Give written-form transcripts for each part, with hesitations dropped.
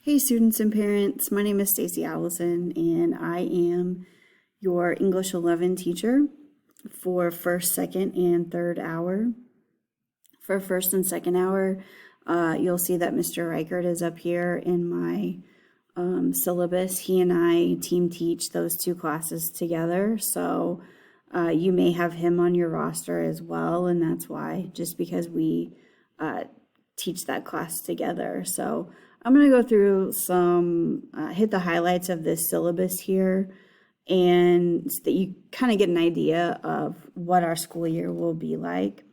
Hey students and parents, my name is Stacy Allison and I am your English 11 teacher for first, second, and third hour. For first and second hour, you'll see that Mr. Reichert is up here in my syllabus. He and I team teach those two classes together, so you may have him on your roster as well, and that's why, just because we teach that class together. So I'm going to go through some, hit the highlights of this syllabus here, and so that you kind of get an idea of what our school year will be like.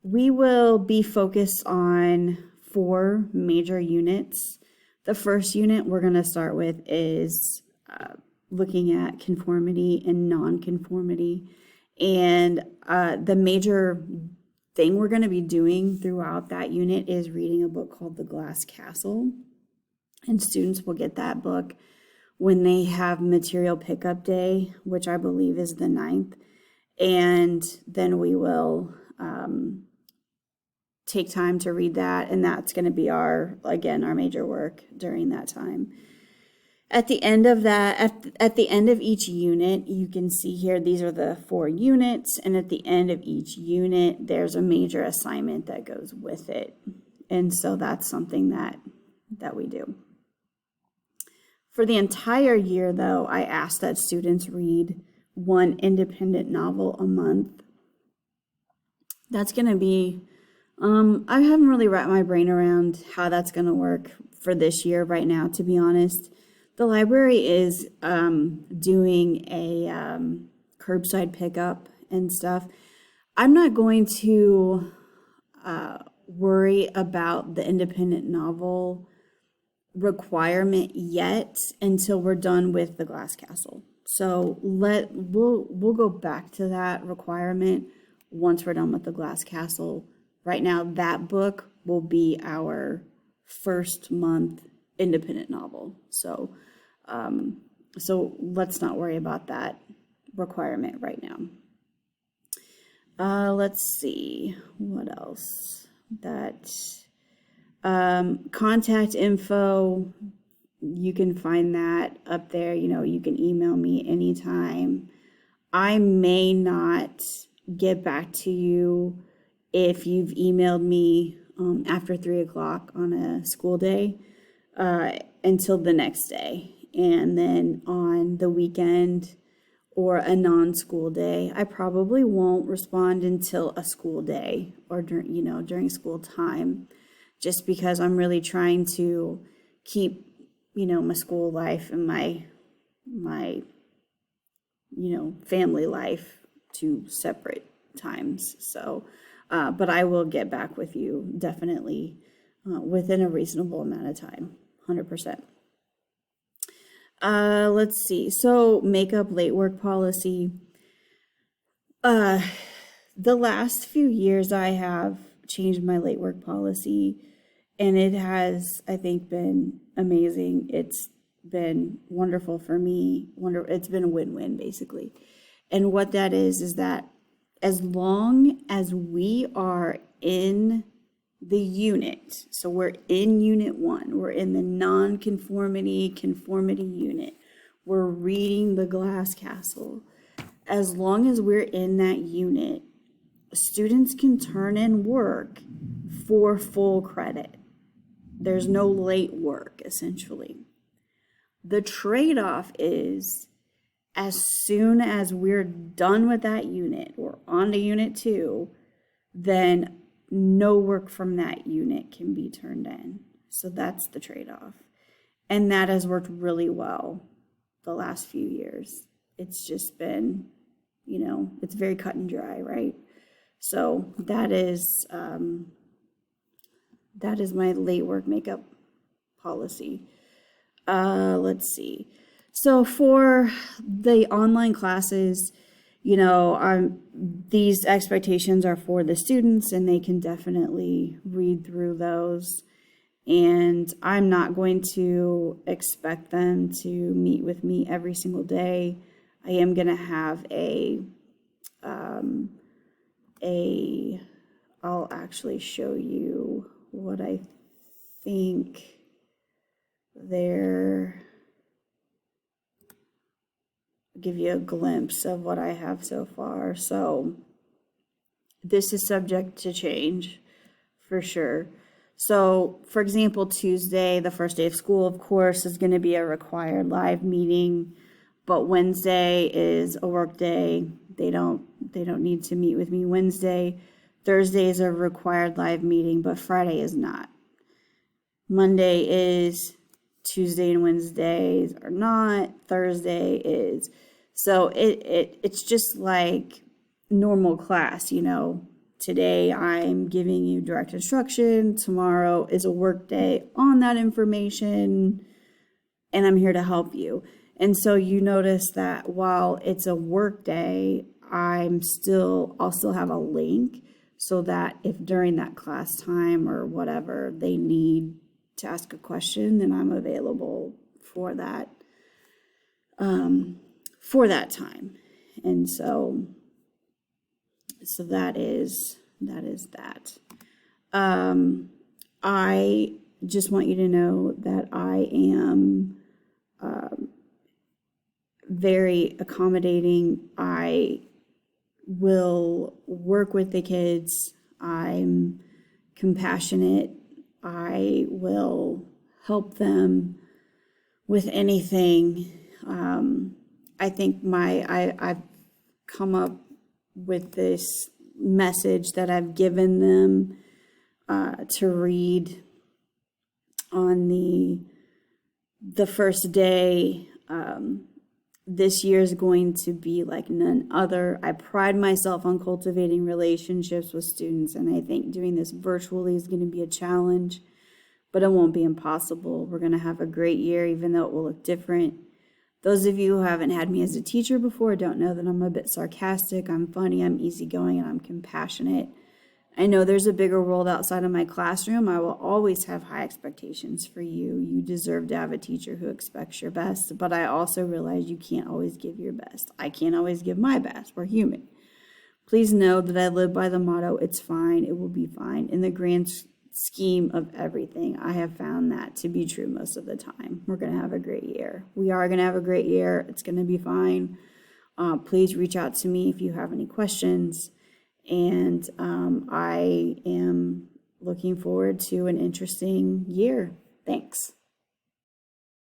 We will be focused on 4 major units. The first unit we're going to start with is looking at conformity and nonconformity. And the major thing we're going to be doing throughout that unit is reading a book called The Glass Castle. And students will get that book when they have material pickup day, which I believe is the 9th. And then we will take time to read that, and that's going to be our major work during that time. At the end of that, at the end of each unit, you can see here, these are the 4 units, and at the end of each unit, there's a major assignment that goes with it. And so that's something that we do. For the entire year, though, I ask that students read 1 independent novel a month. That's going to be, I haven't really wrapped my brain around how that's going to work for this year right now, to be honest. The library is doing a curbside pickup and stuff. I'm not going to worry about the independent novel requirement yet until we're done with The Glass Castle. So we'll go back to that requirement once we're done with The Glass Castle. Right now, that book will be our first month independent novel. So let's not worry about that requirement right now. Let's see, what else? Contact info, you can find that up there. You can email me anytime. I may not get back to you if you've emailed me after 3 o'clock on a school day until the next day. And then on the weekend or a non-school day, I probably won't respond until a school day or during school time, just because I'm really trying to keep, my school life and my family life to separate times. So, but I will get back with you definitely within a reasonable amount of time, 100%. Let's see. So makeup late work policy. The last few years I have changed my late work policy, and it has, I think, been amazing. It's been wonderful for me. It's been a win-win, basically. And what that is that as long as we are in the unit, so we're in unit 1, we're in the conformity unit, we're reading The Glass Castle. As long as we're in that unit, students can turn in work for full credit. There's no late work, essentially. The trade-off is, as soon as we're done with that unit, or on to unit 2, then no work from that unit can be turned in. So that's the trade-off. And that has worked really well the last few years. It's just been, it's very cut and dry, right? So that is my late work makeup policy. Let's see. So for the online classes, these expectations are for the students, and they can definitely read through those. And I'm not going to expect them to meet with me every single day. I am going to have I'll actually show you what I think give you a glimpse of what I have so far. So this is subject to change for sure. So, for example, Tuesday, the first day of school, of course, is going to be a required live meeting, but Wednesday is a work day. They don't need to meet with me Wednesday. Thursday is a required live meeting, but Friday is not. Monday is, Tuesday and Wednesdays are not, Thursday is. So it's just like normal class, you know. Today I'm giving you direct instruction, tomorrow is a work day on that information, and I'm here to help you. And so you notice that while it's a work day, I'll still have a link so that if during that class time or whatever they need to ask a question, then I'm available for that time. And so that is that. I just want you to know that I am very accommodating. I will work with the kids. I'm compassionate. I will help them with anything. I think I've come up with this message that I've given them to read on the first day. This year is going to be like none other. I pride myself on cultivating relationships with students, and I think doing this virtually is going to be a challenge, but it won't be impossible. We're going to have a great year, even though it will look different. Those of you who haven't had me as a teacher before don't know that I'm a bit sarcastic, I'm funny, I'm easygoing, and I'm compassionate. I know there's a bigger world outside of my classroom. I will always have high expectations for you. You deserve to have a teacher who expects your best, but I also realize you can't always give your best. I can't always give my best. We're human. Please know that I live by the motto, it's fine, it will be fine. In the grand scheme of everything, I have found that to be true most of the time. We're going to have a great year. We are going to have a great year. It's going to be fine. Please reach out to me if you have any questions. And I am looking forward to an interesting year. Thanks.